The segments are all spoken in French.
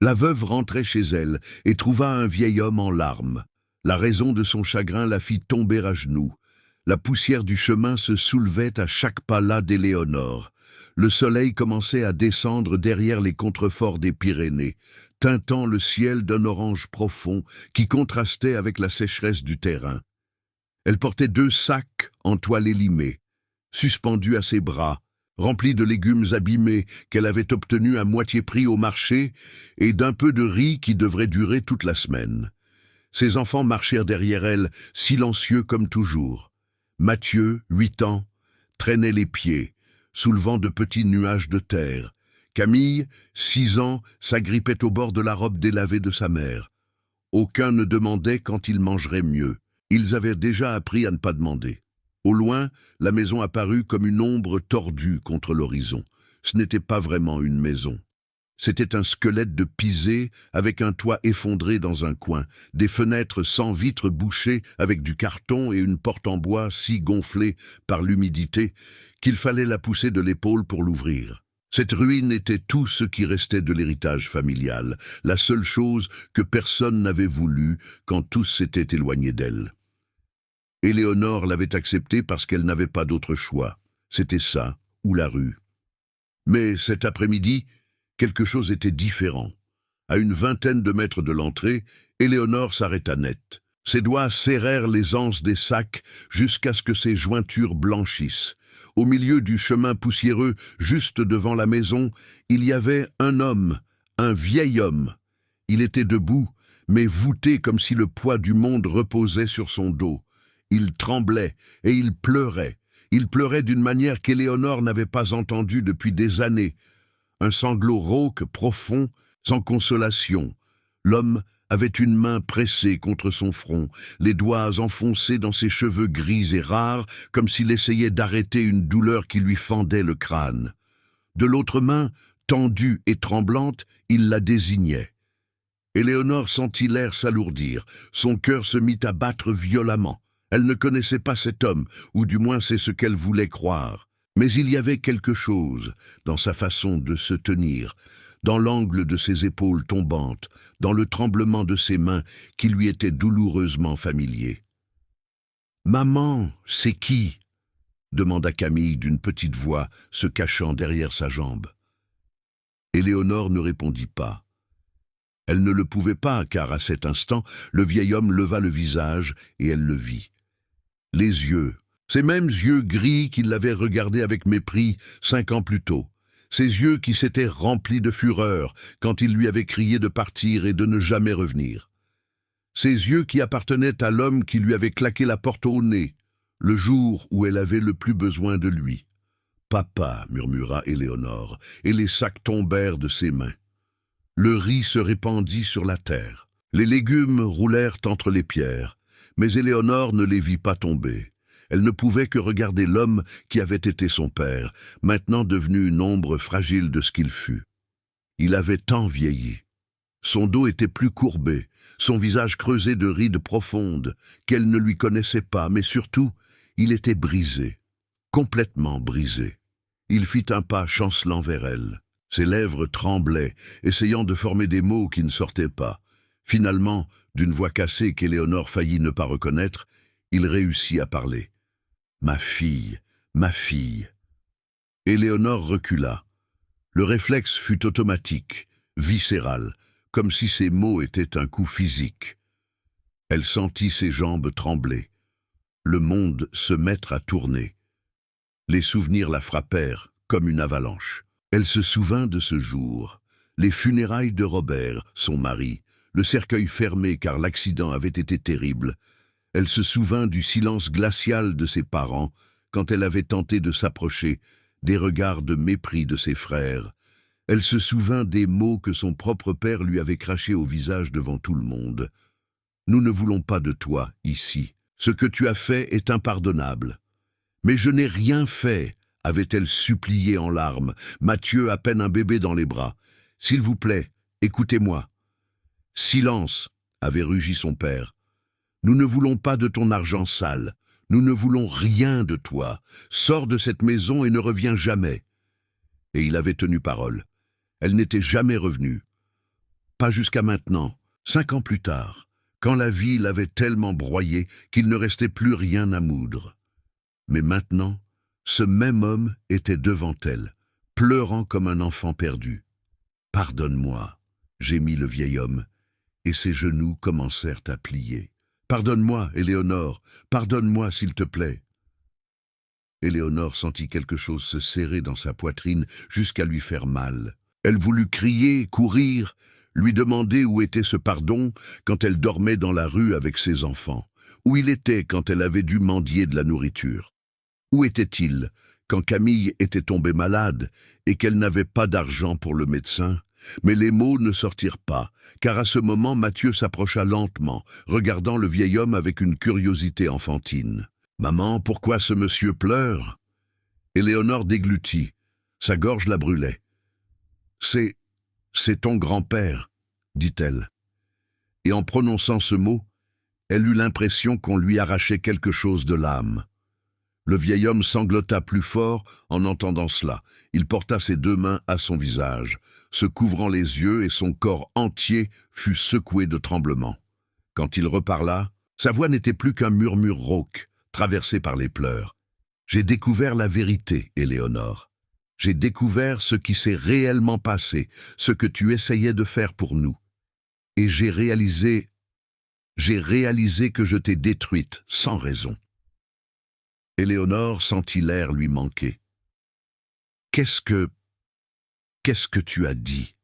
La veuve rentrait chez elle et trouva un vieil homme en larmes. La raison de son chagrin la fit tomber à genoux. La poussière du chemin se soulevait à chaque pas las d'Éléonore. Le soleil commençait à descendre derrière les contreforts des Pyrénées, teintant le ciel d'un orange profond qui contrastait avec la sécheresse du terrain. Elle portait 2 sacs en toile élimée, suspendus à ses bras, remplis de légumes abîmés qu'elle avait obtenus à moitié prix au marché et d'un peu de riz qui devrait durer toute la semaine. Ses enfants marchèrent derrière elle, silencieux comme toujours. Mathieu, 8 ans, traînait les pieds, soulevant de petits nuages de terre. Camille, 6 ans, s'agrippait au bord de la robe délavée de sa mère. Aucun ne demandait quand ils mangeraient mieux. Ils avaient déjà appris à ne pas demander. Au loin, la maison apparut comme une ombre tordue contre l'horizon. Ce n'était pas vraiment une maison. C'était un squelette de pisé avec un toit effondré dans un coin, des fenêtres sans vitres bouchées avec du carton et une porte en bois si gonflée par l'humidité qu'il fallait la pousser de l'épaule pour l'ouvrir. Cette ruine était tout ce qui restait de l'héritage familial, la seule chose que personne n'avait voulu quand tous s'étaient éloignés d'elle. Éléonore l'avait acceptée parce qu'elle n'avait pas d'autre choix. C'était ça, ou la rue. Mais cet après-midi, quelque chose était différent. À une vingtaine de mètres de l'entrée, Éléonore s'arrêta net. Ses doigts serrèrent les anses des sacs jusqu'à ce que ses jointures blanchissent. Au milieu du chemin poussiéreux, juste devant la maison, il y avait un homme, un vieil homme. Il était debout, mais voûté comme si le poids du monde reposait sur son dos. Il tremblait et il pleurait. Il pleurait d'une manière qu'Éléonore n'avait pas entendue depuis des années. Un sanglot rauque, profond, sans consolation. L'homme avait une main pressée contre son front, les doigts enfoncés dans ses cheveux gris et rares, comme s'il essayait d'arrêter une douleur qui lui fendait le crâne. De l'autre main, tendue et tremblante, il la désignait. Éléonore sentit l'air s'alourdir. Son cœur se mit à battre violemment. Elle ne connaissait pas cet homme, ou du moins c'est ce qu'elle voulait croire. Mais il y avait quelque chose dans sa façon de se tenir, dans l'angle de ses épaules tombantes, dans le tremblement de ses mains qui lui était douloureusement familier. « Maman, c'est qui ?» demanda Camille d'une petite voix, se cachant derrière sa jambe. Éléonore ne répondit pas. Elle ne le pouvait pas, car à cet instant, le vieil homme leva le visage et elle le vit. Les yeux, ces mêmes yeux gris qui l'avaient regardé avec mépris 5 ans plus tôt, ces yeux qui s'étaient remplis de fureur quand il lui avait crié de partir et de ne jamais revenir. Ces yeux qui appartenaient à l'homme qui lui avait claqué la porte au nez, le jour où elle avait le plus besoin de lui. « Papa » murmura Éléonore, et les sacs tombèrent de ses mains. Le riz se répandit sur la terre. Les légumes roulèrent entre les pierres, mais Éléonore ne les vit pas tomber. Elle ne pouvait que regarder l'homme qui avait été son père, maintenant devenu une ombre fragile de ce qu'il fut. Il avait tant vieilli. Son dos était plus courbé, son visage creusé de rides profondes qu'elle ne lui connaissait pas, mais surtout, il était brisé, complètement brisé. Il fit un pas chancelant vers elle. Ses lèvres tremblaient, essayant de former des mots qui ne sortaient pas. Finalement, d'une voix cassée qu'Éléonore faillit ne pas reconnaître, il réussit à parler. « Ma fille, ma fille !» Éléonore recula. Le réflexe fut automatique, viscéral, comme si ces mots étaient un coup physique. Elle sentit ses jambes trembler, le monde se mettre à tourner. Les souvenirs la frappèrent comme une avalanche. Elle se souvint de ce jour, les funérailles de Robert, son mari, le cercueil fermé car l'accident avait été terrible. Elle se souvint du silence glacial de ses parents quand elle avait tenté de s'approcher, des regards de mépris de ses frères. Elle se souvint des mots que son propre père lui avait crachés au visage devant tout le monde. « Nous ne voulons pas de toi, ici. Ce que tu as fait est impardonnable. » « Mais je n'ai rien fait, » avait-elle supplié en larmes, Mathieu à peine un bébé dans les bras. « S'il vous plaît, écoutez-moi. »« Silence, » avait rugi son père. « Nous ne voulons pas de ton argent sale. Nous ne voulons rien de toi. Sors de cette maison et ne reviens jamais. » Et il avait tenu parole. Elle n'était jamais revenue. Pas jusqu'à maintenant, 5 ans plus tard, quand la vie l'avait tellement broyé qu'il ne restait plus rien à moudre. Mais maintenant, ce même homme était devant elle, pleurant comme un enfant perdu. « Pardonne-moi » gémit le vieil homme, et ses genoux commencèrent à plier. « Pardonne-moi, Éléonore, pardonne-moi s'il te plaît. » Éléonore sentit quelque chose se serrer dans sa poitrine jusqu'à lui faire mal. Elle voulut crier, courir, lui demander où était ce pardon quand elle dormait dans la rue avec ses enfants, où il était quand elle avait dû mendier de la nourriture. Où était-il quand Camille était tombée malade et qu'elle n'avait pas d'argent pour le médecin? Mais les mots ne sortirent pas, car à ce moment Mathieu s'approcha lentement, regardant le vieil homme avec une curiosité enfantine. « Maman, pourquoi ce monsieur pleure ?» Éléonore déglutit. Sa gorge la brûlait. « C'est ton grand-père, » dit-elle. Et en prononçant ce mot, elle eut l'impression qu'on lui arrachait quelque chose de l'âme. Le vieil homme sanglota plus fort en entendant cela. Il porta ses 2 mains à son visage, se couvrant les yeux, et son corps entier fut secoué de tremblements. Quand il reparla, sa voix n'était plus qu'un murmure rauque, traversé par les pleurs. « J'ai découvert la vérité, Éléonore. J'ai découvert ce qui s'est réellement passé, ce que tu essayais de faire pour nous. Et j'ai réalisé que je t'ai détruite sans raison. » Éléonore sentit l'air lui manquer. « Qu'est-ce que tu as dit ?»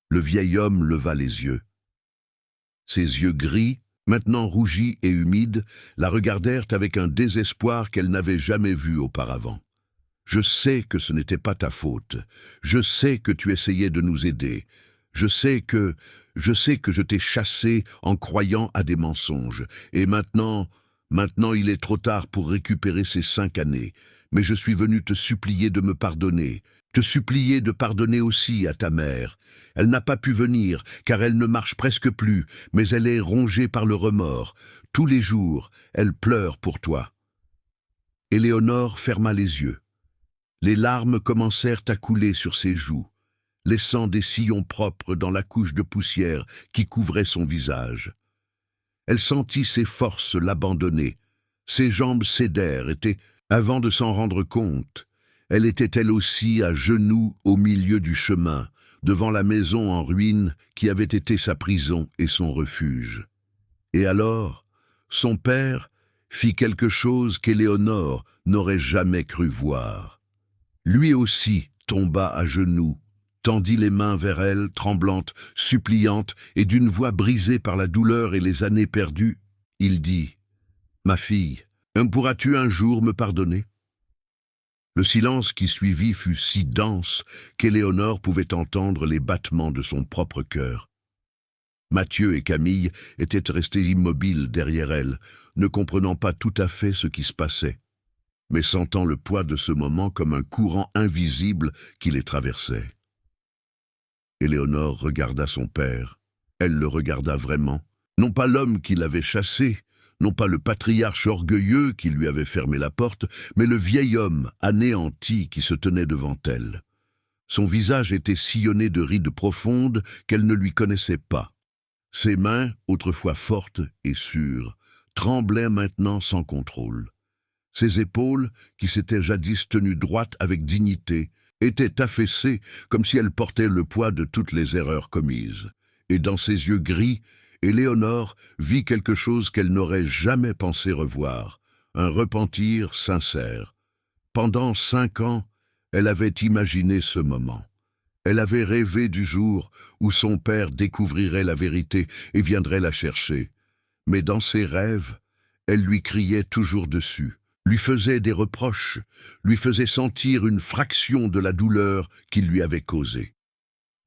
Le vieil homme leva les yeux. Ses yeux gris, maintenant rougis et humides, la regardèrent avec un désespoir qu'elle n'avait jamais vu auparavant. « Je sais que ce n'était pas ta faute. Je sais que tu essayais de nous aider. Je sais que je t'ai chassé en croyant à des mensonges. Et maintenant, il est trop tard pour récupérer ces 5 années. Mais je suis venu te supplier de me pardonner. Te supplier de pardonner aussi à ta mère. Elle n'a pas pu venir, car elle ne marche presque plus, mais elle est rongée par le remords. Tous les jours, elle pleure pour toi. » Éléonore ferma les yeux. Les larmes commencèrent à couler sur ses joues, laissant des sillons propres dans la couche de poussière qui couvrait son visage. Elle sentit ses forces l'abandonner. Ses jambes cédèrent, avant de s'en rendre compte, elle était elle aussi à genoux au milieu du chemin, devant la maison en ruine qui avait été sa prison et son refuge. Et alors, son père fit quelque chose qu'Éléonore n'aurait jamais cru voir. Lui aussi tomba à genoux, tendit les mains vers elle, tremblante, suppliante, et d'une voix brisée par la douleur et les années perdues, il dit « Ma fille, pourras-tu un jour me pardonner ?» Le silence qui suivit fut si dense qu'Éléonore pouvait entendre les battements de son propre cœur. Mathieu et Camille étaient restés immobiles derrière elle, ne comprenant pas tout à fait ce qui se passait, mais sentant le poids de ce moment comme un courant invisible qui les traversait. Éléonore regarda son père. Elle le regarda vraiment, non pas l'homme qui l'avait chassé, non pas le patriarche orgueilleux qui lui avait fermé la porte, mais le vieil homme anéanti qui se tenait devant elle. Son visage était sillonné de rides profondes qu'elle ne lui connaissait pas. Ses mains, autrefois fortes et sûres, tremblaient maintenant sans contrôle. Ses épaules, qui s'étaient jadis tenues droites avec dignité, étaient affaissées comme si elles portaient le poids de toutes les erreurs commises. Et dans ses yeux gris, Éléonore vit quelque chose qu'elle n'aurait jamais pensé revoir, un repentir sincère. Pendant 5 ans, elle avait imaginé ce moment. Elle avait rêvé du jour où son père découvrirait la vérité et viendrait la chercher. Mais dans ses rêves, elle lui criait toujours dessus, lui faisait des reproches, lui faisait sentir une fraction de la douleur qu'il lui avait causée.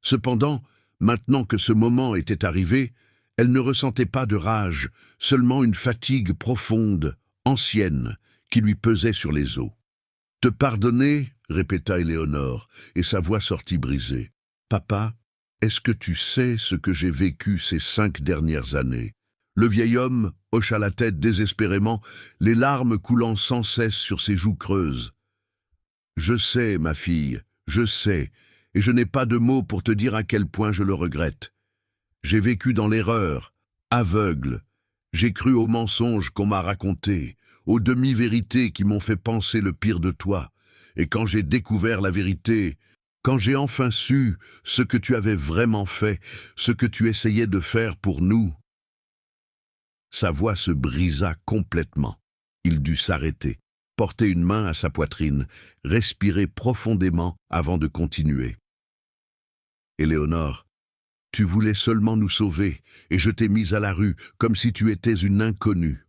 Cependant, maintenant que ce moment était arrivé, elle ne ressentait pas de rage, seulement une fatigue profonde, ancienne, qui lui pesait sur les os. « Te pardonner ?» répéta Éléonore, et sa voix sortit brisée. « Papa, est-ce que tu sais ce que j'ai vécu ces 5 dernières années ?» Le vieil homme hocha la tête désespérément, les larmes coulant sans cesse sur ses joues creuses. « Je sais, ma fille, je sais, et je n'ai pas de mots pour te dire à quel point je le regrette. J'ai vécu dans l'erreur, aveugle. J'ai cru aux mensonges qu'on m'a racontés, aux demi-vérités qui m'ont fait penser le pire de toi. Et quand j'ai découvert la vérité, quand j'ai enfin su ce que tu avais vraiment fait, ce que tu essayais de faire pour nous, sa voix se brisa complètement. Il dut s'arrêter, porter une main à sa poitrine, respirer profondément avant de continuer. Éléonore, tu voulais seulement nous sauver, et je t'ai mise à la rue, comme si tu étais une inconnue.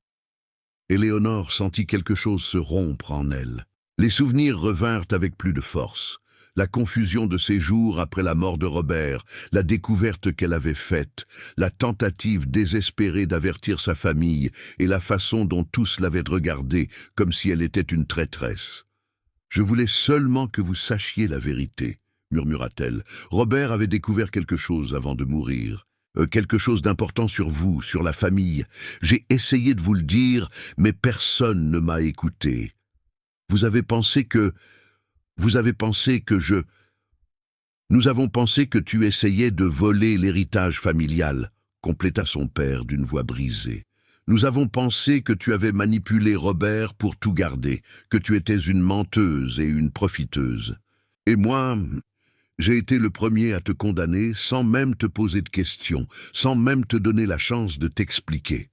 Éléonore sentit quelque chose se rompre en elle. Les souvenirs revinrent avec plus de force. La confusion de ses jours après la mort de Robert, la découverte qu'elle avait faite, la tentative désespérée d'avertir sa famille et la façon dont tous l'avaient regardée comme si elle était une traîtresse. « Je voulais seulement que vous sachiez la vérité », murmura-t-elle. « Robert avait découvert quelque chose avant de mourir. Quelque chose d'important sur vous, sur la famille. J'ai essayé de vous le dire, mais personne ne m'a écouté. Vous avez pensé que Nous avons pensé que tu essayais de voler l'héritage familial, compléta son père d'une voix brisée. Nous avons pensé que tu avais manipulé Robert pour tout garder, que tu étais une menteuse et une profiteuse. Et moi, j'ai été le premier à te condamner sans même te poser de questions, sans même te donner la chance de t'expliquer. »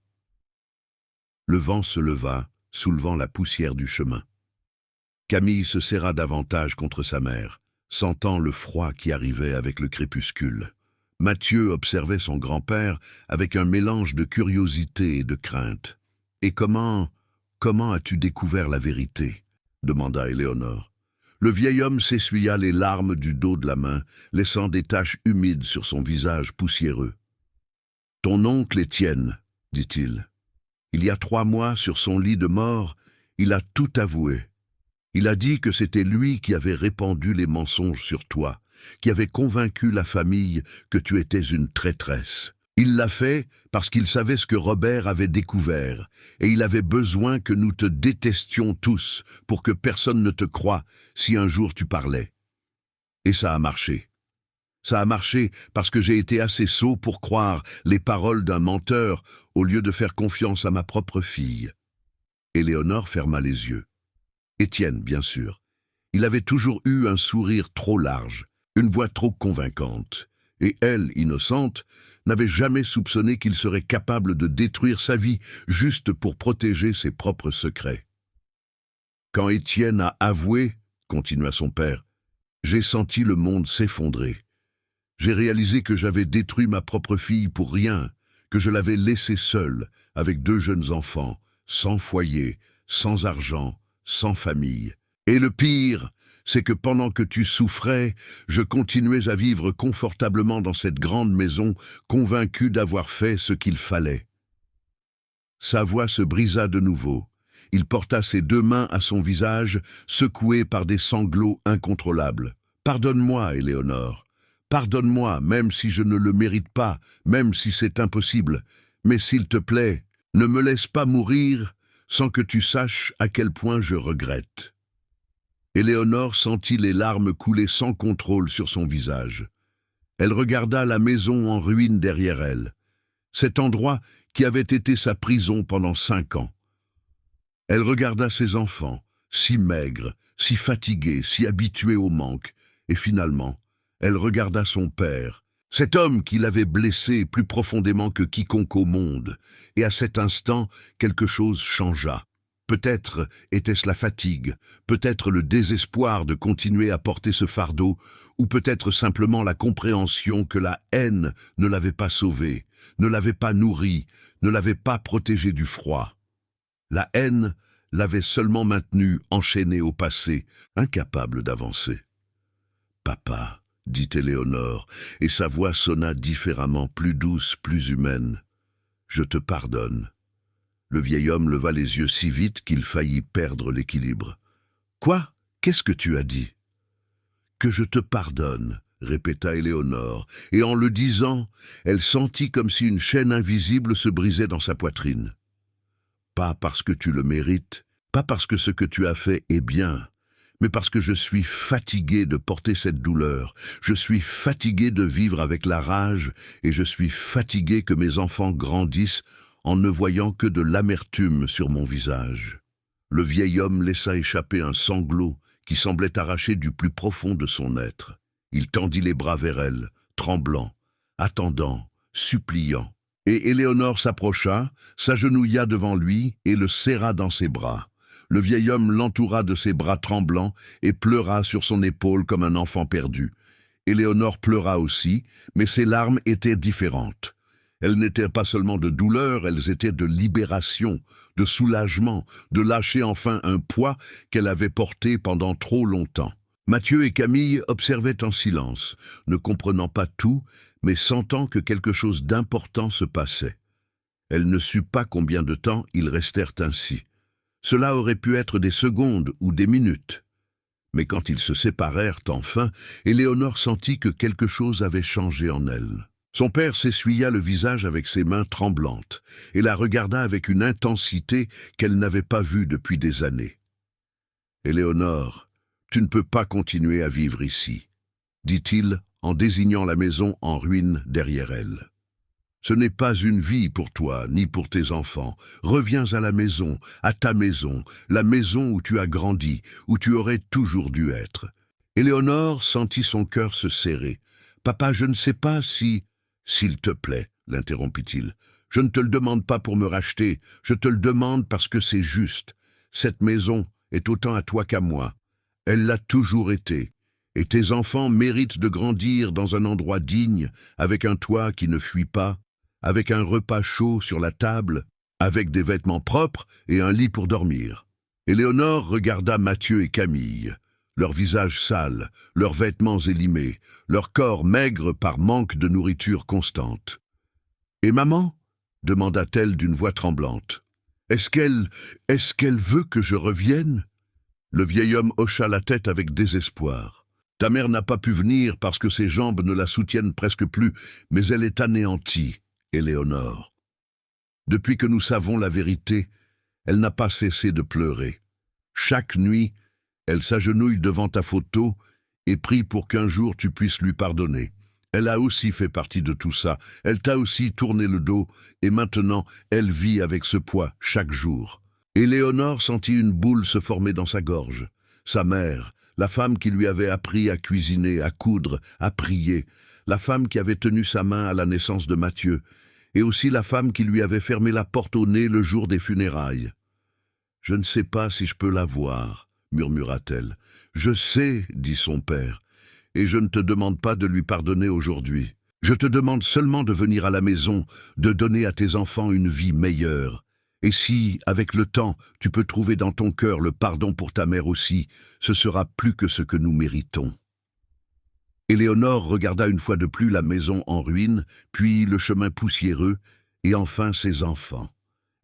Le vent se leva, soulevant la poussière du chemin. Camille se serra davantage contre sa mère, sentant le froid qui arrivait avec le crépuscule. Mathieu observait son grand-père avec un mélange de curiosité et de crainte. « Et comment as-tu découvert la vérité ?» demanda Éléonore. Le vieil homme s'essuya les larmes du dos de la main, laissant des taches humides sur son visage poussiéreux. « Ton oncle Étienne, dit-il. Il y a 3 mois, sur son lit de mort, il a tout avoué. Il a dit que c'était lui qui avait répandu les mensonges sur toi, qui avait convaincu la famille que tu étais une traîtresse. Il l'a fait parce qu'il savait ce que Robert avait découvert, et il avait besoin que nous te détestions tous pour que personne ne te croie si un jour tu parlais. Et ça a marché. Ça a marché parce que j'ai été assez sot pour croire les paroles d'un menteur au lieu de faire confiance à ma propre fille. » Éléonore ferma les yeux. Étienne, bien sûr. Il avait toujours eu un sourire trop large, une voix trop convaincante, et elle, innocente, n'avait jamais soupçonné qu'il serait capable de détruire sa vie juste pour protéger ses propres secrets. « Quand Étienne a avoué, continua son père, j'ai senti le monde s'effondrer. J'ai réalisé que j'avais détruit ma propre fille pour rien, que je l'avais laissée seule, avec 2 jeunes enfants, sans foyer, sans argent, sans famille. Et le pire, c'est que pendant que tu souffrais, je continuais à vivre confortablement dans cette grande maison, convaincu d'avoir fait ce qu'il fallait. » Sa voix se brisa de nouveau. Il porta ses 2 mains à son visage, secoué par des sanglots incontrôlables. « Pardonne-moi, Éléonore. Pardonne-moi, même si je ne le mérite pas, même si c'est impossible. Mais s'il te plaît, ne me laisse pas mourir sans que tu saches à quel point je regrette. » Éléonore sentit les larmes couler sans contrôle sur son visage. Elle regarda la maison en ruine derrière elle, cet endroit qui avait été sa prison pendant 5 ans. Elle regarda ses enfants, si maigres, si fatigués, si habitués au manque, et finalement, elle regarda son père, cet homme qui l'avait blessé plus profondément que quiconque au monde, et à cet instant, quelque chose changea. Peut-être était-ce la fatigue, peut-être le désespoir de continuer à porter ce fardeau, ou peut-être simplement la compréhension que la haine ne l'avait pas sauvé, ne l'avait pas nourri, ne l'avait pas protégé du froid. La haine l'avait seulement maintenu enchaîné au passé, incapable d'avancer. « Papa », dit Éléonore, et sa voix sonna différemment, plus douce, plus humaine. « Je te pardonne. » Le vieil homme leva les yeux si vite qu'il faillit perdre l'équilibre. « Quoi? Qu'est-ce que tu as dit ?»« Que je te pardonne, » répéta Éléonore, et en le disant, elle sentit comme si une chaîne invisible se brisait dans sa poitrine. « Pas parce que tu le mérites, pas parce que ce que tu as fait est bien, mais parce que je suis fatigué de porter cette douleur, je suis fatigué de vivre avec la rage, et je suis fatigué que mes enfants grandissent en ne voyant que de l'amertume sur mon visage. » Le vieil homme laissa échapper un sanglot qui semblait arraché du plus profond de son être. Il tendit les bras vers elle, tremblant, attendant, suppliant. Et Éléonore s'approcha, s'agenouilla devant lui et le serra dans ses bras. Le vieil homme l'entoura de ses bras tremblants et pleura sur son épaule comme un enfant perdu. Éléonore pleura aussi, mais ses larmes étaient différentes. Elles n'étaient pas seulement de douleur, elles étaient de libération, de soulagement, de lâcher enfin un poids qu'elle avait porté pendant trop longtemps. Mathieu et Camille observaient en silence, ne comprenant pas tout, mais sentant que quelque chose d'important se passait. Elle ne sut pas combien de temps ils restèrent ainsi. Cela aurait pu être des secondes ou des minutes. Mais quand ils se séparèrent enfin, Éléonore sentit que quelque chose avait changé en elle. Son père s'essuya le visage avec ses mains tremblantes et la regarda avec une intensité qu'elle n'avait pas vue depuis des années. « Éléonore, tu ne peux pas continuer à vivre ici, » dit-il en désignant la maison en ruine derrière elle. « Ce n'est pas une vie pour toi, ni pour tes enfants. Reviens à la maison, à ta maison, la maison où tu as grandi, où tu aurais toujours dû être. » Éléonore sentit son cœur se serrer. « Papa, je ne sais pas si... » « S'il te plaît, » l'interrompit-il, « je ne te le demande pas pour me racheter, je te le demande parce que c'est juste. Cette maison est autant à toi qu'à moi. Elle l'a toujours été. Et tes enfants méritent de grandir dans un endroit digne, avec un toit qui ne fuit pas, avec un repas chaud sur la table, avec des vêtements propres et un lit pour dormir. » Éléonore regarda Mathieu et Camille. Leurs visages sales, leurs vêtements élimés, leur corps maigre par manque de nourriture constante. « Et maman ?» demanda-t-elle d'une voix tremblante. « Est-ce qu'elle veut que je revienne ?» Le vieil homme hocha la tête avec désespoir. « Ta mère n'a pas pu venir parce que ses jambes ne la soutiennent presque plus, mais elle est anéantie, Éléonore. Depuis que nous savons la vérité, elle n'a pas cessé de pleurer. Chaque nuit, elle s'agenouille devant ta photo et prie pour qu'un jour tu puisses lui pardonner. Elle a aussi fait partie de tout ça. Elle t'a aussi tourné le dos et maintenant, elle vit avec ce poids chaque jour. » Éléonore sentit une boule se former dans sa gorge. Sa mère, la femme qui lui avait appris à cuisiner, à coudre, à prier, la femme qui avait tenu sa main à la naissance de Mathieu, et aussi la femme qui lui avait fermé la porte au nez le jour des funérailles. « Je ne sais pas si je peux la voir, » murmura-t-elle. « Je sais, » dit son père, « et je ne te demande pas de lui pardonner aujourd'hui. Je te demande seulement de venir à la maison, de donner à tes enfants une vie meilleure. Et si, avec le temps, tu peux trouver dans ton cœur le pardon pour ta mère aussi, ce sera plus que ce que nous méritons. » Éléonore regarda une fois de plus la maison en ruine, puis le chemin poussiéreux, et enfin ses enfants.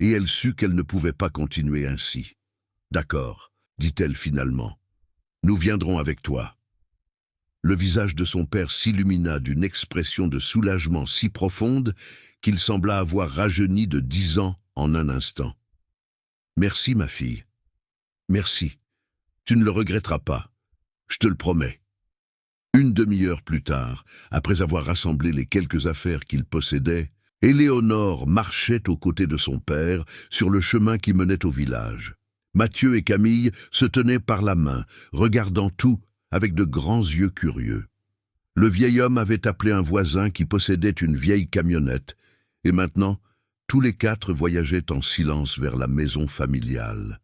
Et elle sut qu'elle ne pouvait pas continuer ainsi. « D'accord, » dit-elle finalement. « Nous viendrons avec toi. » Le visage de son père s'illumina d'une expression de soulagement si profonde qu'il sembla avoir rajeuni de 10 ans en un instant. « Merci, ma fille. Merci. Tu ne le regretteras pas. Je te le promets. » Une demi-heure plus tard, après avoir rassemblé les quelques affaires qu'il possédait, Éléonore marchait aux côtés de son père sur le chemin qui menait au village. Mathieu et Camille se tenaient par la main, regardant tout avec de grands yeux curieux. Le vieil homme avait appelé un voisin qui possédait une vieille camionnette, et maintenant, tous les 4 voyageaient en silence vers la maison familiale.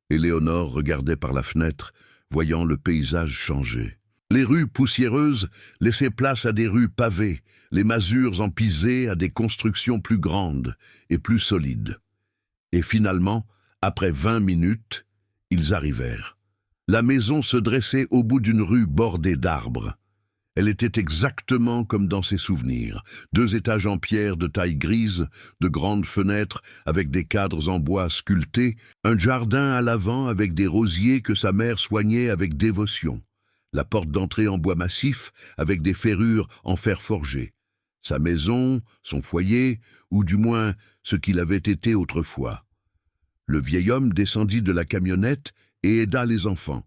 Éléonore regardait par la fenêtre, voyant le paysage changer. Les rues poussiéreuses laissaient place à des rues pavées, les masures empisées à des constructions plus grandes et plus solides. Et finalement, après 20 minutes, ils arrivèrent. La maison se dressait au bout d'une rue bordée d'arbres. Elle était exactement comme dans ses souvenirs. 2 étages en pierre de taille grise, de grandes fenêtres avec des cadres en bois sculptés, un jardin à l'avant avec des rosiers que sa mère soignait avec dévotion, la porte d'entrée en bois massif avec des ferrures en fer forgé, sa maison, son foyer, ou du moins ce qu'il avait été autrefois. Le vieil homme descendit de la camionnette et aida les enfants.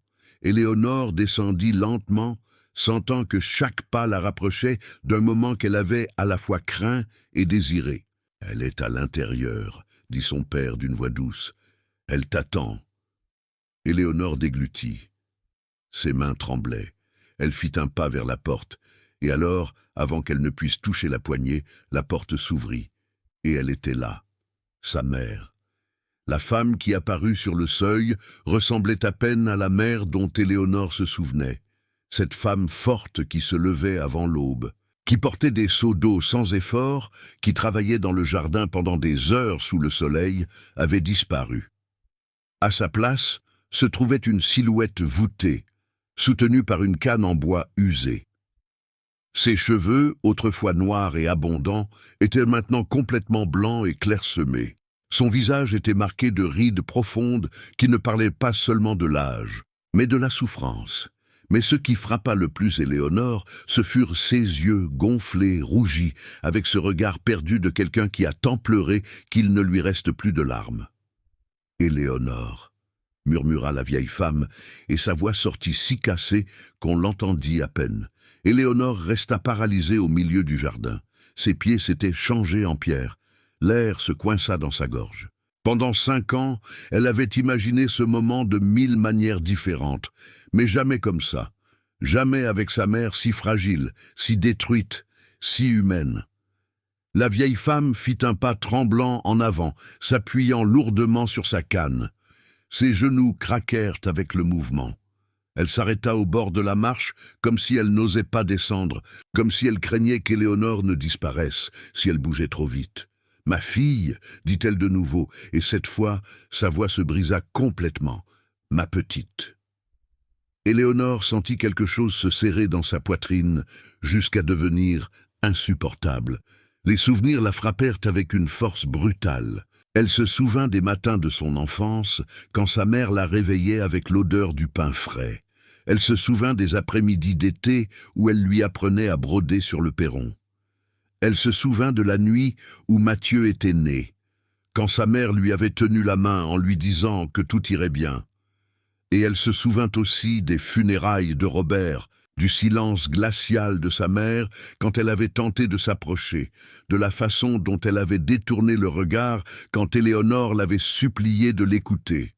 Éléonore descendit lentement, sentant que chaque pas la rapprochait d'un moment qu'elle avait à la fois craint et désiré. « Elle est à l'intérieur, » dit son père d'une voix douce. « Elle t'attend. » Éléonore déglutit. Ses mains tremblaient. Elle fit un pas vers la porte, et alors, avant qu'elle ne puisse toucher la poignée, la porte s'ouvrit, et elle était là, sa mère. La femme qui apparut sur le seuil ressemblait à peine à la mère dont Éléonore se souvenait. Cette femme forte qui se levait avant l'aube, qui portait des seaux d'eau sans effort, qui travaillait dans le jardin pendant des heures sous le soleil, avait disparu. À sa place se trouvait une silhouette voûtée, soutenue par une canne en bois usée. Ses cheveux, autrefois noirs et abondants, étaient maintenant complètement blancs et clairsemés. Son visage était marqué de rides profondes qui ne parlaient pas seulement de l'âge, mais de la souffrance. Mais ce qui frappa le plus Éléonore, ce furent ses yeux gonflés, rougis, avec ce regard perdu de quelqu'un qui a tant pleuré qu'il ne lui reste plus de larmes. « Éléonore » murmura la vieille femme, et sa voix sortit si cassée qu'on l'entendit à peine. Éléonore resta paralysée au milieu du jardin. Ses pieds s'étaient changés en pierre. L'air se coinça dans sa gorge. Pendant 5 ans, elle avait imaginé ce moment de 1000 manières différentes, mais jamais comme ça. Jamais avec sa mère si fragile, si détruite, si humaine. La vieille femme fit un pas tremblant en avant, s'appuyant lourdement sur sa canne. Ses genoux craquèrent avec le mouvement. Elle s'arrêta au bord de la marche, comme si elle n'osait pas descendre, comme si elle craignait qu'Éléonore ne disparaisse, si elle bougeait trop vite. « Ma fille » dit-elle de nouveau, et cette fois, sa voix se brisa complètement. « Ma petite » Éléonore sentit quelque chose se serrer dans sa poitrine, jusqu'à devenir insupportable. Les souvenirs la frappèrent avec une force brutale. Elle se souvint des matins de son enfance, quand sa mère la réveillait avec l'odeur du pain frais. Elle se souvint des après-midi d'été où elle lui apprenait à broder sur le perron. Elle se souvint de la nuit où Mathieu était né, quand sa mère lui avait tenu la main en lui disant que tout irait bien. Et elle se souvint aussi des funérailles de Robert, du silence glacial de sa mère quand elle avait tenté de s'approcher, de la façon dont elle avait détourné le regard quand Éléonore l'avait suppliée de l'écouter.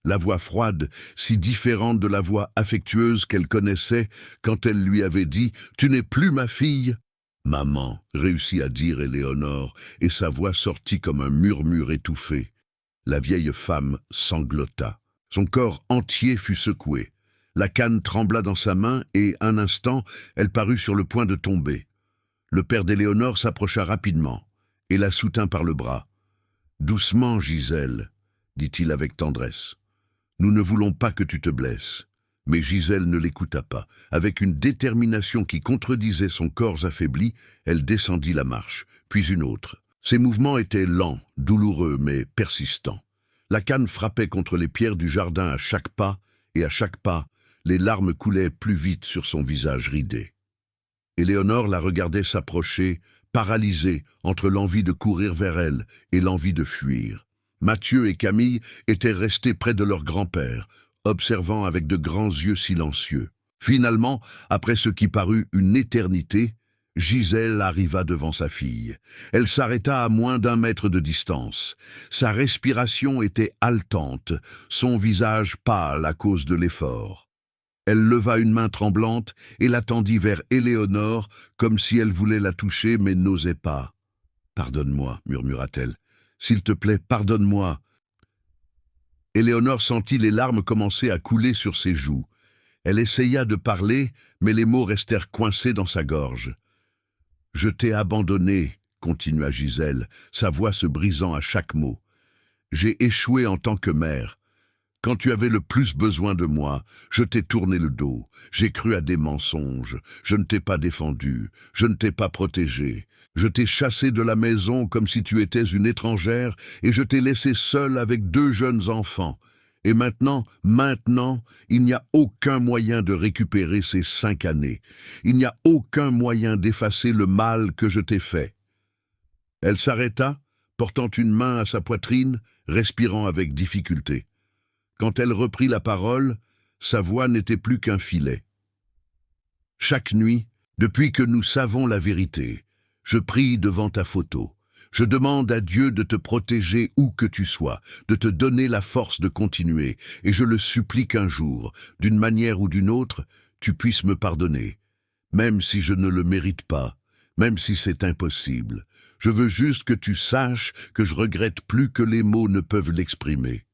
La voix froide, si différente de la voix affectueuse qu'elle connaissait quand elle lui avait dit « Tu n'es plus ma fille !» « Maman » réussit à dire Éléonore, et sa voix sortit comme un murmure étouffé. La vieille femme sanglota. Son corps entier fut secoué. La canne trembla dans sa main et, un instant, elle parut sur le point de tomber. Le père d'Éléonore s'approcha rapidement et la soutint par le bras. « Doucement, Gisèle, » dit-il avec tendresse. « Nous ne voulons pas que tu te blesses. » Mais Gisèle ne l'écouta pas. Avec une détermination qui contredisait son corps affaibli, elle descendit la marche, puis une autre. Ses mouvements étaient lents, douloureux, mais persistants. La canne frappait contre les pierres du jardin à chaque pas, et à chaque pas, les larmes coulaient plus vite sur son visage ridé. Éléonore la regardait s'approcher, paralysée entre l'envie de courir vers elle et l'envie de fuir. Mathieu et Camille étaient restés près de leur grand-père, observant avec de grands yeux silencieux. Finalement, après ce qui parut une éternité, Gisèle arriva devant sa fille. Elle s'arrêta à moins d'1 mètre de distance. Sa respiration était haletante, son visage pâle à cause de l'effort. Elle leva une main tremblante et la tendit vers Éléonore, comme si elle voulait la toucher mais n'osait pas. « Pardonne-moi » murmura-t-elle. « S'il te plaît, pardonne-moi. » Éléonore sentit les larmes commencer à couler sur ses joues. Elle essaya de parler, mais les mots restèrent coincés dans sa gorge. « Je t'ai abandonné » continua Gisèle, sa voix se brisant à chaque mot. « J'ai échoué en tant que mère. Quand tu avais le plus besoin de moi, je t'ai tourné le dos. J'ai cru à des mensonges. Je ne t'ai pas défendu. Je ne t'ai pas protégé. Je t'ai chassé de la maison comme si tu étais une étrangère et je t'ai laissé seule avec 2 jeunes enfants. Et maintenant, il n'y a aucun moyen de récupérer ces 5 années. Il n'y a aucun moyen d'effacer le mal que je t'ai fait. » Elle s'arrêta, portant une main à sa poitrine, respirant avec difficulté. Quand elle reprit la parole, sa voix n'était plus qu'un filet. Chaque nuit, depuis que nous savons la vérité, je prie devant ta photo. Je demande à Dieu de te protéger où que tu sois, de te donner la force de continuer, et je le supplie qu'un jour, d'une manière ou d'une autre, tu puisses me pardonner. Même si je ne le mérite pas, même si c'est impossible. Je veux juste que tu saches que je regrette plus que les mots ne peuvent l'exprimer.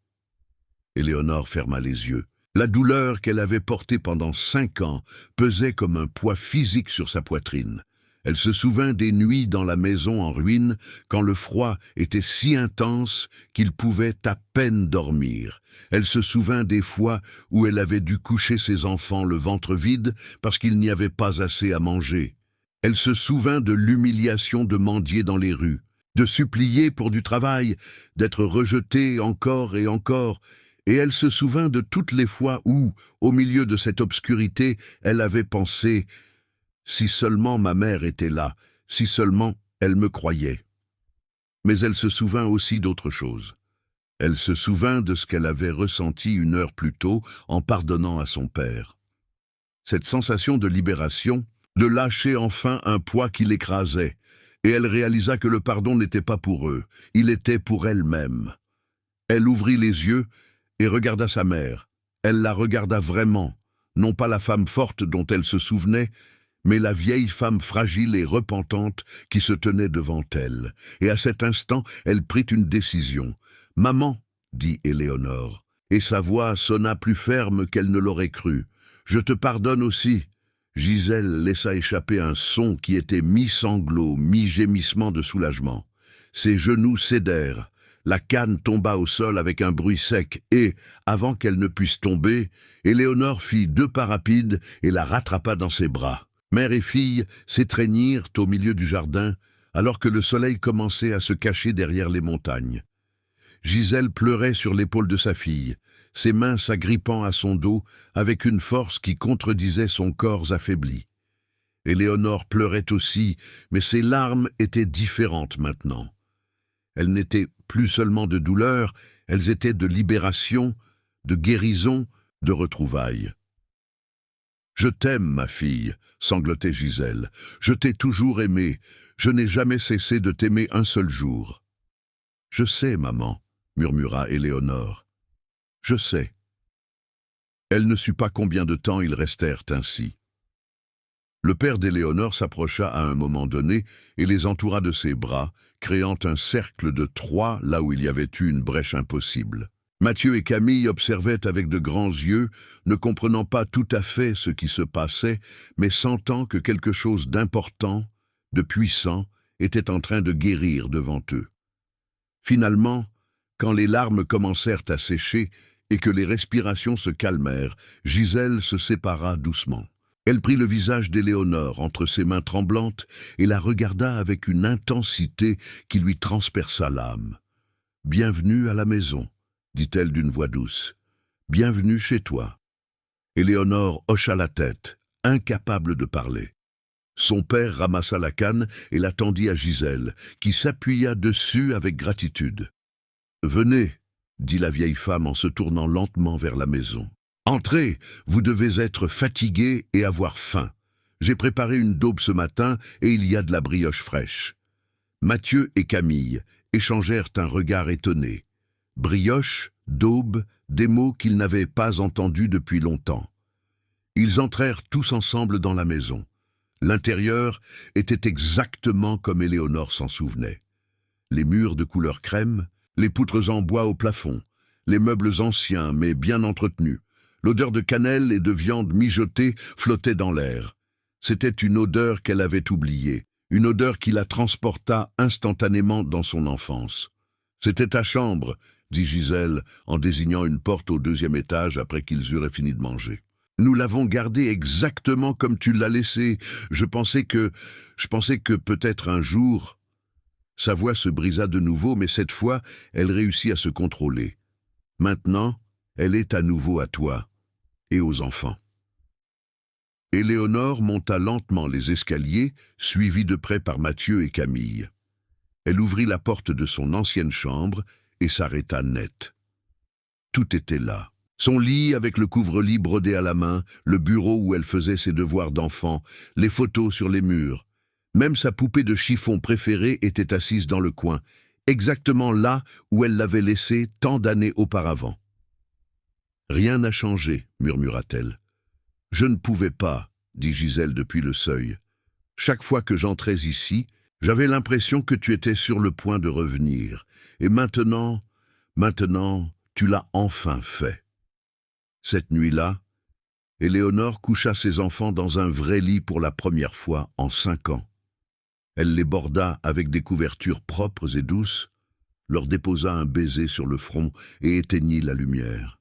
Éléonore ferma les yeux. La douleur qu'elle avait portée pendant 5 ans pesait comme un poids physique sur sa poitrine. Elle se souvint des nuits dans la maison en ruine, quand le froid était si intense qu'il pouvait à peine dormir. Elle se souvint des fois où elle avait dû coucher ses enfants le ventre vide parce qu'il n'y avait pas assez à manger. Elle se souvint de l'humiliation de mendier dans les rues, de supplier pour du travail, d'être rejetée encore et encore, et elle se souvint de toutes les fois où, au milieu de cette obscurité, elle avait pensé « Si seulement ma mère était là, si seulement elle me croyait ». Mais elle se souvint aussi d'autre chose. Elle se souvint de ce qu'elle avait ressenti 1 heure plus tôt en pardonnant à son père. Cette sensation de libération, de lâcher enfin un poids qui l'écrasait, et elle réalisa que le pardon n'était pas pour eux, il était pour elle-même. Elle ouvrit les yeux et regarda sa mère. Elle la regarda vraiment, non pas la femme forte dont elle se souvenait, mais la vieille femme fragile et repentante qui se tenait devant elle. Et à cet instant, elle prit une décision. « Maman », dit Éléonore, et sa voix sonna plus ferme qu'elle ne l'aurait cru. « Je te pardonne aussi. » Gisèle laissa échapper un son qui était mi-sanglot, mi-gémissement de soulagement. Ses genoux cédèrent. La canne tomba au sol avec un bruit sec et, avant qu'elle ne puisse tomber, Éléonore fit 2 pas rapides et la rattrapa dans ses bras. Mère et fille s'étreignirent au milieu du jardin, alors que le soleil commençait à se cacher derrière les montagnes. Gisèle pleurait sur l'épaule de sa fille, ses mains s'agrippant à son dos avec une force qui contredisait son corps affaibli. Éléonore pleurait aussi, mais ses larmes étaient différentes maintenant. Elles n'étaient plus seulement de douleur, elles étaient de libération, de guérison, de retrouvailles. « Je t'aime, ma fille, » sanglotait Gisèle. « Je t'ai toujours aimée. Je n'ai jamais cessé de t'aimer un seul jour. »« Je sais, maman, » murmura Éléonore. « Je sais. » Elle ne sut pas combien de temps ils restèrent ainsi. Le père d'Éléonore s'approcha à un moment donné et les entoura de ses bras, créant un cercle de 3 là où il y avait eu une brèche impossible. Mathieu et Camille observaient avec de grands yeux, ne comprenant pas tout à fait ce qui se passait, mais sentant que quelque chose d'important, de puissant, était en train de guérir devant eux. Finalement, quand les larmes commencèrent à sécher et que les respirations se calmèrent, Gisèle se sépara doucement. Elle prit le visage d'Éléonore entre ses mains tremblantes et la regarda avec une intensité qui lui transperça l'âme. « Bienvenue à la maison », dit-elle d'une voix douce. « Bienvenue chez toi. » Éléonore hocha la tête, incapable de parler. Son père ramassa la canne et la tendit à Gisèle, qui s'appuya dessus avec gratitude. « Venez, » dit la vieille femme en se tournant lentement vers la maison. « Entrez, vous devez être fatigué et avoir faim. J'ai préparé une daube ce matin et il y a de la brioche fraîche. » Mathieu et Camille échangèrent un regard étonné. Brioche, daube, des mots qu'ils n'avaient pas entendus depuis longtemps. Ils entrèrent tous ensemble dans la maison. L'intérieur était exactement comme Éléonore s'en souvenait. Les murs de couleur crème, les poutres en bois au plafond, les meubles anciens mais bien entretenus. L'odeur de cannelle et de viande mijotée flottait dans l'air. C'était une odeur qu'elle avait oubliée, une odeur qui la transporta instantanément dans son enfance. « C'était ta chambre », dit Gisèle en désignant une porte au 2e étage après qu'ils eurent fini de manger. « Nous l'avons gardée exactement comme tu l'as laissée. Je pensais que peut-être un jour... » Sa voix se brisa de nouveau, mais cette fois, elle réussit à se contrôler. « Maintenant, elle est à nouveau à toi et aux enfants. » Éléonore monta lentement les escaliers, suivie de près par Mathieu et Camille. Elle ouvrit la porte de son ancienne chambre et s'arrêta net. Tout était là. Son lit avec le couvre-lit brodé à la main, le bureau où elle faisait ses devoirs d'enfant, les photos sur les murs. Même sa poupée de chiffon préférée était assise dans le coin, exactement là où elle l'avait laissée tant d'années auparavant. « Rien n'a changé, murmura-t-elle. « Je ne pouvais pas, dit Gisèle depuis le seuil. Chaque fois que j'entrais ici, j'avais l'impression que tu étais sur le point de revenir. Et maintenant, tu l'as enfin fait. » Cette nuit-là, Éléonore coucha ses enfants dans un vrai lit pour la première fois en 5 ans. Elle les borda avec des couvertures propres et douces, leur déposa un baiser sur le front et éteignit la lumière.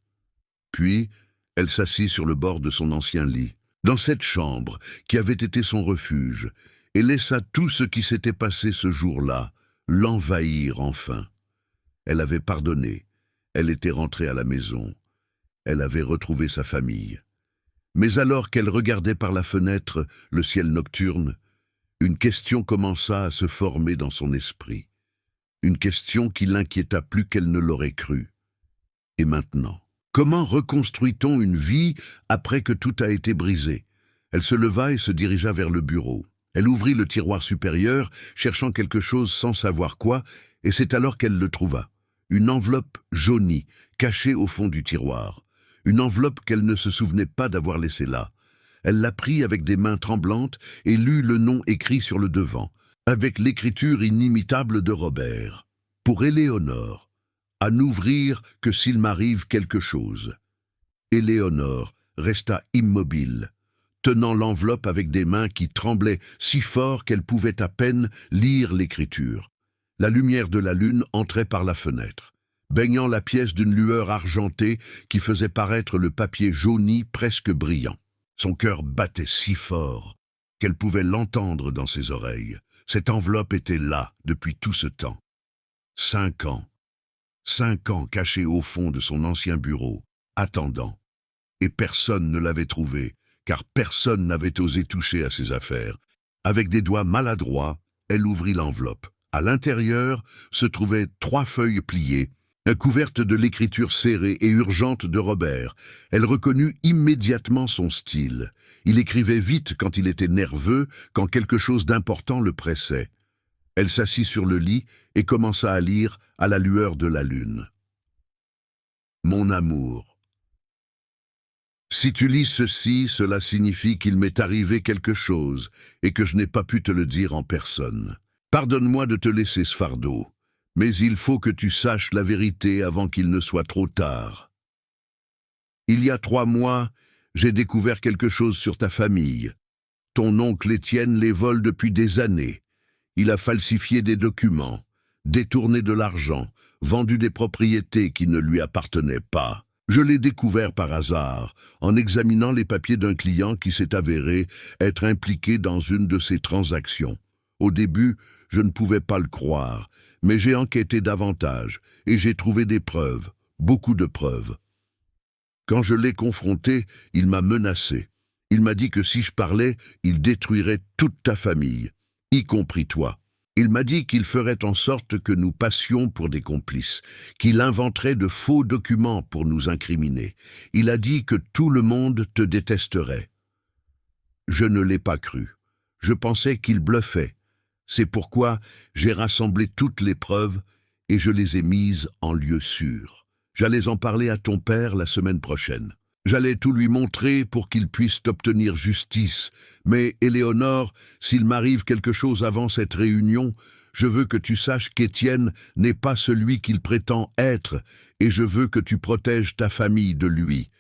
Puis, elle s'assit sur le bord de son ancien lit, dans cette chambre qui avait été son refuge, et laissa tout ce qui s'était passé ce jour-là l'envahir enfin. Elle avait pardonné, elle était rentrée à la maison, elle avait retrouvé sa famille. Mais alors qu'elle regardait par la fenêtre le ciel nocturne, une question commença à se former dans son esprit. Une question qui l'inquiéta plus qu'elle ne l'aurait cru. Et maintenant, comment reconstruit-on une vie après que tout a été brisé? Elle se leva et se dirigea vers le bureau. Elle ouvrit le tiroir supérieur, cherchant quelque chose sans savoir quoi, et c'est alors qu'elle le trouva. Une enveloppe jaunie, cachée au fond du tiroir. Une enveloppe qu'elle ne se souvenait pas d'avoir laissée là. Elle la prit avec des mains tremblantes et lut le nom écrit sur le devant, avec l'écriture inimitable de Robert. Pour Éléonore, à n'ouvrir que s'il m'arrive quelque chose. Éléonore resta immobile, tenant l'enveloppe avec des mains qui tremblaient si fort qu'elle pouvait à peine lire l'écriture. La lumière de la lune entrait par la fenêtre, baignant la pièce d'une lueur argentée qui faisait paraître le papier jauni presque brillant. Son cœur battait si fort qu'elle pouvait l'entendre dans ses oreilles. Cette enveloppe était là depuis tout ce temps. 5 ans. 5 ans cachés au fond de son ancien bureau, attendant. Et personne ne l'avait trouvée, car personne n'avait osé toucher à ses affaires. Avec des doigts maladroits, elle ouvrit l'enveloppe. À l'intérieur se trouvaient 3 feuilles pliées, couvertes de l'écriture serrée et urgente de Robert. Elle reconnut immédiatement son style. Il écrivait vite quand il était nerveux, quand quelque chose d'important le pressait. Elle s'assit sur le lit et commença à lire à la lueur de la lune. Mon amour. Si tu lis ceci, cela signifie qu'il m'est arrivé quelque chose et que je n'ai pas pu te le dire en personne. Pardonne-moi de te laisser ce fardeau, mais il faut que tu saches la vérité avant qu'il ne soit trop tard. Il y a 3 mois, j'ai découvert quelque chose sur ta famille. Ton oncle Étienne les vole depuis des années. Il a falsifié des documents, détourné de l'argent, vendu des propriétés qui ne lui appartenaient pas. Je l'ai découvert par hasard, en examinant les papiers d'un client qui s'est avéré être impliqué dans une de ces transactions. Au début, je ne pouvais pas le croire, mais j'ai enquêté davantage et j'ai trouvé des preuves, beaucoup de preuves. Quand je l'ai confronté, il m'a menacé. Il m'a dit que si je parlais, il détruirait toute ta famille, y compris toi. Il m'a dit qu'il ferait en sorte que nous passions pour des complices, qu'il inventerait de faux documents pour nous incriminer. Il a dit que tout le monde te détesterait. Je ne l'ai pas cru. Je pensais qu'il bluffait. C'est pourquoi j'ai rassemblé toutes les preuves et je les ai mises en lieu sûr. J'allais en parler à ton père la semaine prochaine. J'allais tout lui montrer pour qu'il puisse obtenir justice. Mais, Éléonore, s'il m'arrive quelque chose avant cette réunion, je veux que tu saches qu'Étienne n'est pas celui qu'il prétend être, et je veux que tu protèges ta famille de lui.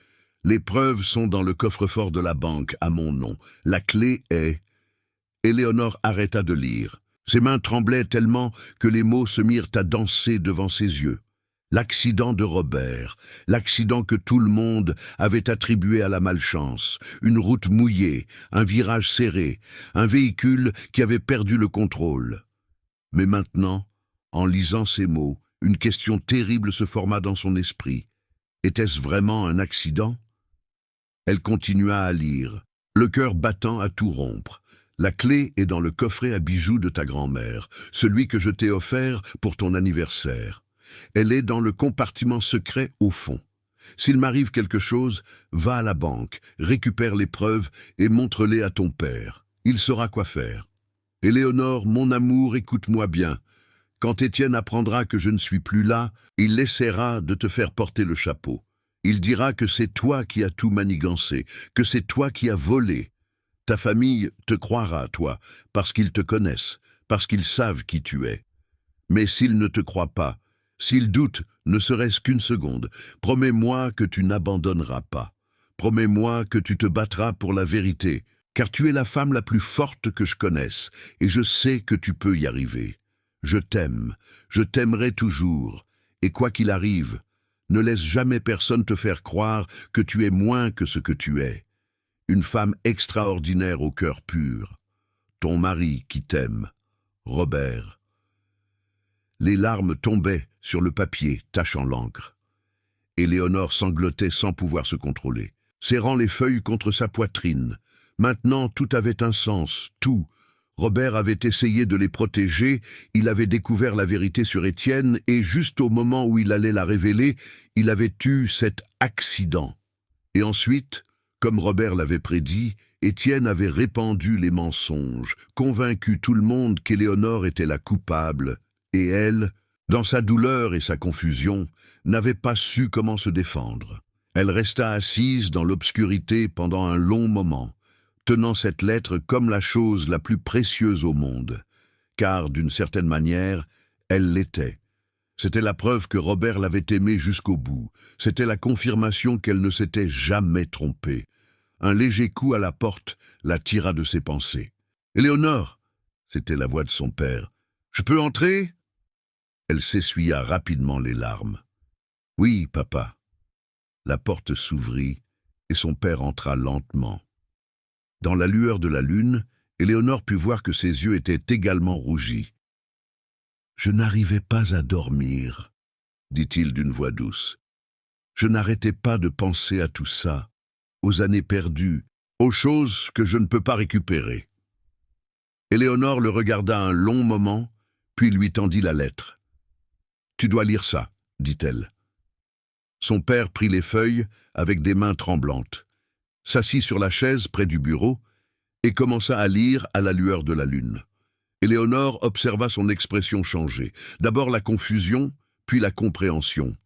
Les preuves sont dans le coffre-fort de la banque, à mon nom. La clé est... Éléonore arrêta de lire. Ses mains tremblaient tellement que les mots se mirent à danser devant ses yeux. L'accident de Robert, l'accident que tout le monde avait attribué à la malchance, une route mouillée, un virage serré, un véhicule qui avait perdu le contrôle. Mais maintenant, en lisant ces mots, une question terrible se forma dans son esprit. Était-ce vraiment un accident? Elle continua à lire, le cœur battant à tout rompre. La clé est dans le coffret à bijoux de ta grand-mère, celui que je t'ai offert pour ton anniversaire. Elle est dans le compartiment secret au fond. S'il m'arrive quelque chose, va à la banque, récupère les preuves et montre-les à ton père. Il saura quoi faire. Éléonore, mon amour, écoute-moi bien. Quand Étienne apprendra que je ne suis plus là, il essaiera de te faire porter le chapeau. Il dira que c'est toi qui as tout manigancé, que c'est toi qui as volé. Ta famille te croira, toi, parce qu'ils te connaissent, parce qu'ils savent qui tu es. Mais s'ils ne te croient pas, s'ils doutent, ne serait-ce qu'une seconde, promets-moi que tu n'abandonneras pas. Promets-moi que tu te battras pour la vérité, car tu es la femme la plus forte que je connaisse, et je sais que tu peux y arriver. Je t'aime, je t'aimerai toujours, et quoi qu'il arrive, ne laisse jamais personne te faire croire que tu es moins que ce que tu es. Une femme extraordinaire au cœur pur. Ton mari qui t'aime, Robert. Les larmes tombaient sur le papier, tachant l'encre. Éléonore sanglotait sans pouvoir se contrôler, serrant les feuilles contre sa poitrine. Maintenant, tout avait un sens, tout. Robert avait essayé de les protéger, il avait découvert la vérité sur Étienne, et juste au moment où il allait la révéler, il avait eu cet accident. Et ensuite, comme Robert l'avait prédit, Étienne avait répandu les mensonges, convaincu tout le monde qu'Éléonore était la coupable, et elle, dans sa douleur et sa confusion, n'avait pas su comment se défendre. Elle resta assise dans l'obscurité pendant un long moment, tenant cette lettre comme la chose la plus précieuse au monde, car, d'une certaine manière, elle l'était. C'était la preuve que Robert l'avait aimée jusqu'au bout, c'était la confirmation qu'elle ne s'était jamais trompée. Un léger coup à la porte la tira de ses pensées. « Éléonore !» C'était la voix de son père. « Je peux entrer ?» Elle s'essuya rapidement les larmes. « Oui, papa. » La porte s'ouvrit et son père entra lentement. Dans la lueur de la lune, Éléonore put voir que ses yeux étaient également rougis. « Je n'arrivais pas à dormir, » dit-il d'une voix douce. « Je n'arrêtais pas de penser à tout ça, aux années perdues, aux choses que je ne peux pas récupérer. » Éléonore le regarda un long moment, puis lui tendit la lettre. « Tu dois lire ça, » dit-elle. Son père prit les feuilles avec des mains tremblantes, s'assit sur la chaise près du bureau et commença à lire à la lueur de la lune. Éléonore observa son expression changer, d'abord la confusion, puis la compréhension,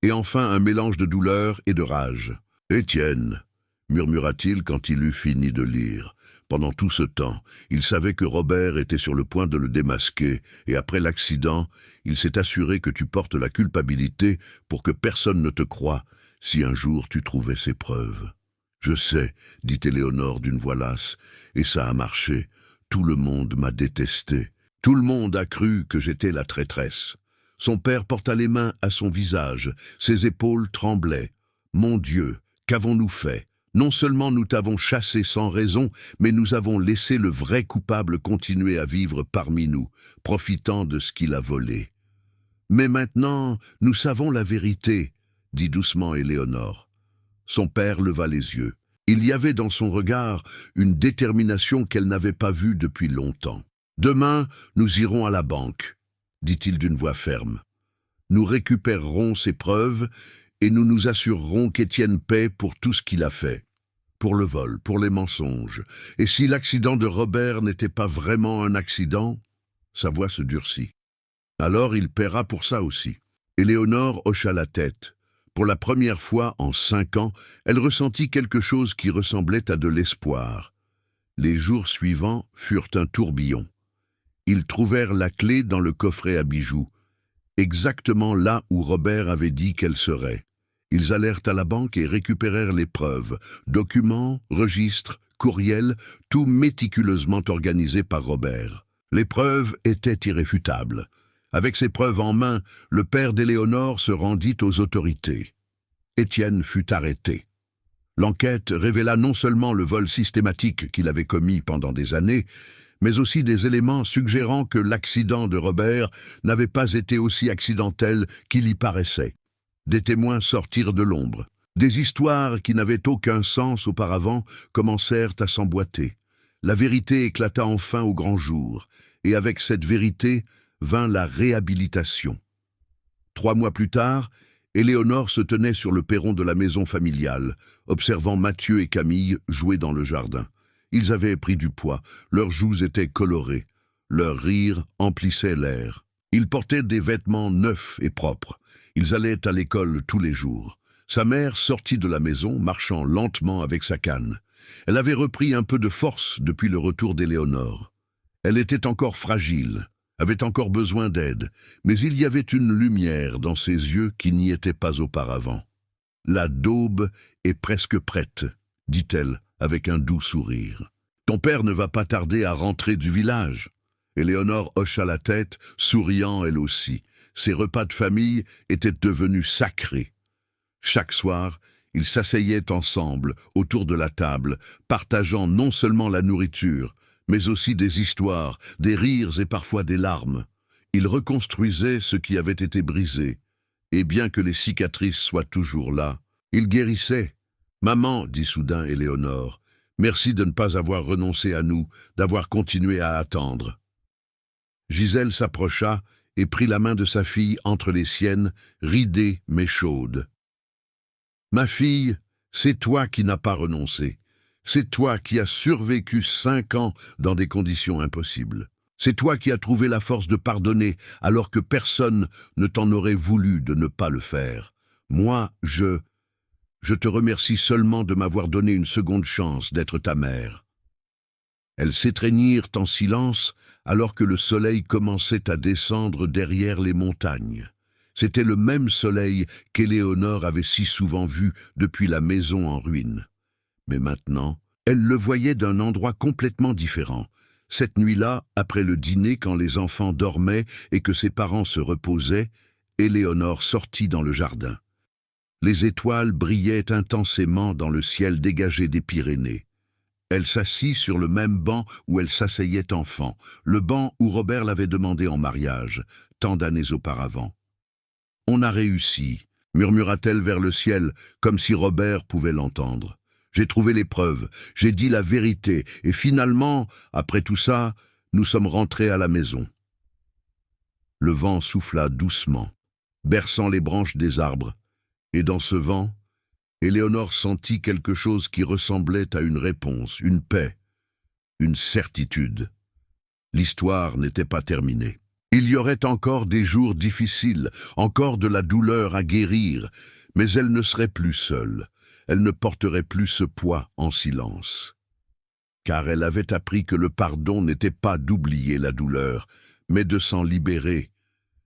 et enfin un mélange de douleur et de rage. « Étienne !» murmura-t-il quand il eut fini de lire. Pendant tout ce temps, il savait que Robert était sur le point de le démasquer, et après l'accident, il s'est assuré que tu portes la culpabilité pour que personne ne te croie si un jour tu trouvais ces preuves. « Je sais, » dit Éléonore d'une voix lasse, « et ça a marché. Tout le monde m'a détesté. Tout le monde a cru que j'étais la traîtresse. » Son père porta les mains à son visage, ses épaules tremblaient. « Mon Dieu, qu'avons-nous fait ? Non seulement nous t'avons chassé sans raison, mais nous avons laissé le vrai coupable continuer à vivre parmi nous, profitant de ce qu'il a volé. »« Mais maintenant, nous savons la vérité, » dit doucement Éléonore. Son père leva les yeux. Il y avait dans son regard une détermination qu'elle n'avait pas vue depuis longtemps. « Demain, nous irons à la banque, » dit-il d'une voix ferme. « Nous récupérerons ces preuves et nous nous assurerons qu'Étienne paie pour tout ce qu'il a fait. Pour le vol, pour les mensonges. Et si l'accident de Robert n'était pas vraiment un accident ?» Sa voix se durcit. « Alors il paiera pour ça aussi. » Éléonore hocha la tête. Pour la première fois en 5 ans, elle ressentit quelque chose qui ressemblait à de l'espoir. Les jours suivants furent un tourbillon. Ils trouvèrent la clé dans le coffret à bijoux, exactement là où Robert avait dit qu'elle serait. Ils allèrent à la banque et récupérèrent les preuves, documents, registres, courriels, tout méticuleusement organisé par Robert. Les preuves étaient irréfutables. Avec ces preuves en main, le père d'Éléonore se rendit aux autorités. Étienne fut arrêté. L'enquête révéla non seulement le vol systématique qu'il avait commis pendant des années, mais aussi des éléments suggérant que l'accident de Robert n'avait pas été aussi accidentel qu'il y paraissait. Des témoins sortirent de l'ombre. Des histoires qui n'avaient aucun sens auparavant commencèrent à s'emboîter. La vérité éclata enfin au grand jour, et avec cette vérité vint la réhabilitation. 3 mois plus tard, Éléonore se tenait sur le perron de la maison familiale, observant Mathieu et Camille jouer dans le jardin. Ils avaient pris du poids, leurs joues étaient colorées, leur rire emplissait l'air. Ils portaient des vêtements neufs et propres. Ils allaient à l'école tous les jours. Sa mère sortit de la maison, marchant lentement avec sa canne. Elle avait repris un peu de force depuis le retour d'Éléonore. Elle était encore fragile, avait encore besoin d'aide, mais il y avait une lumière dans ses yeux qui n'y était pas auparavant. « La daube est presque prête, » dit-elle avec un doux sourire. « Ton père ne va pas tarder à rentrer du village. » Éléonore hocha la tête, souriant elle aussi. Ses repas de famille étaient devenus sacrés. Chaque soir, ils s'asseyaient ensemble autour de la table, partageant non seulement la nourriture, mais aussi des histoires, des rires et parfois des larmes. Ils reconstruisaient ce qui avait été brisé, et bien que les cicatrices soient toujours là, ils guérissaient. « Maman, dit soudain Éléonore, merci de ne pas avoir renoncé à nous, d'avoir continué à attendre. » Gisèle s'approcha et prit la main de sa fille entre les siennes, ridée mais chaude. « Ma fille, c'est toi qui n'as pas renoncé. C'est toi qui as survécu 5 ans dans des conditions impossibles. C'est toi qui as trouvé la force de pardonner alors que personne ne t'en aurait voulu de ne pas le faire. Moi, je te remercie seulement de m'avoir donné une seconde chance d'être ta mère. » Elles s'étreignirent en silence alors que le soleil commençait à descendre derrière les montagnes. C'était le même soleil qu'Éléonore avait si souvent vu depuis la maison en ruine. Mais maintenant, elle le voyait d'un endroit complètement différent. Cette nuit-là, après le dîner, quand les enfants dormaient et que ses parents se reposaient, Éléonore sortit dans le jardin. Les étoiles brillaient intensément dans le ciel dégagé des Pyrénées. Elle s'assit sur le même banc où elle s'asseyait enfant, le banc où Robert l'avait demandé en mariage, tant d'années auparavant. « On a réussi », murmura-t-elle vers le ciel, comme si Robert pouvait l'entendre. « J'ai trouvé les preuves, j'ai dit la vérité, et finalement, après tout ça, nous sommes rentrés à la maison. » Le vent souffla doucement, berçant les branches des arbres, et dans ce vent, Éléonore sentit quelque chose qui ressemblait à une réponse, une paix, une certitude. L'histoire n'était pas terminée. Il y aurait encore des jours difficiles, encore de la douleur à guérir, mais elle ne serait plus seule. Elle ne porterait plus ce poids en silence. Car elle avait appris que le pardon n'était pas d'oublier la douleur, mais de s'en libérer,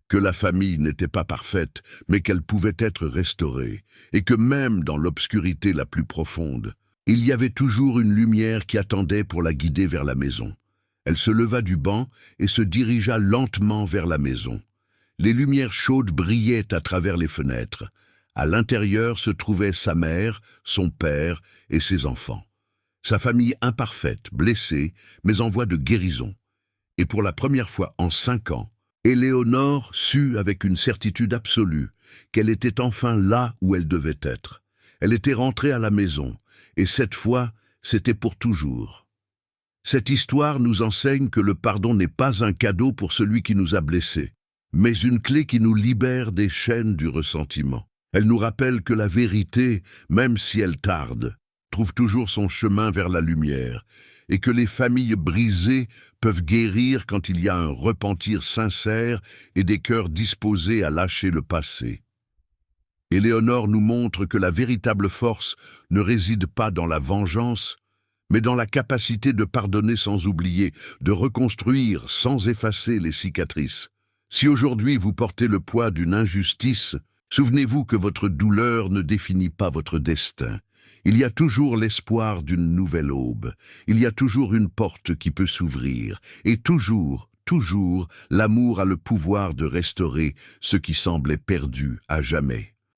que la famille n'était pas parfaite, mais qu'elle pouvait être restaurée, et que même dans l'obscurité la plus profonde, il y avait toujours une lumière qui attendait pour la guider vers la maison. Elle se leva du banc et se dirigea lentement vers la maison. Les lumières chaudes brillaient à travers les fenêtres. À l'intérieur se trouvaient sa mère, son père et ses enfants. Sa famille imparfaite, blessée, mais en voie de guérison. Et pour la première fois en 5 ans, Éléonore sut avec une certitude absolue qu'elle était enfin là où elle devait être. Elle était rentrée à la maison, et cette fois, c'était pour toujours. Cette histoire nous enseigne que le pardon n'est pas un cadeau pour celui qui nous a blessés, mais une clé qui nous libère des chaînes du ressentiment. Elle nous rappelle que la vérité, même si elle tarde, trouve toujours son chemin vers la lumière, et que les familles brisées peuvent guérir quand il y a un repentir sincère et des cœurs disposés à lâcher le passé. Éléonore nous montre que la véritable force ne réside pas dans la vengeance, mais dans la capacité de pardonner sans oublier, de reconstruire sans effacer les cicatrices. Si aujourd'hui vous portez le poids d'une injustice, souvenez-vous que votre douleur ne définit pas votre destin. Il y a toujours l'espoir d'une nouvelle aube. Il y a toujours une porte qui peut s'ouvrir. Et toujours, toujours, l'amour a le pouvoir de restaurer ce qui semblait perdu à jamais.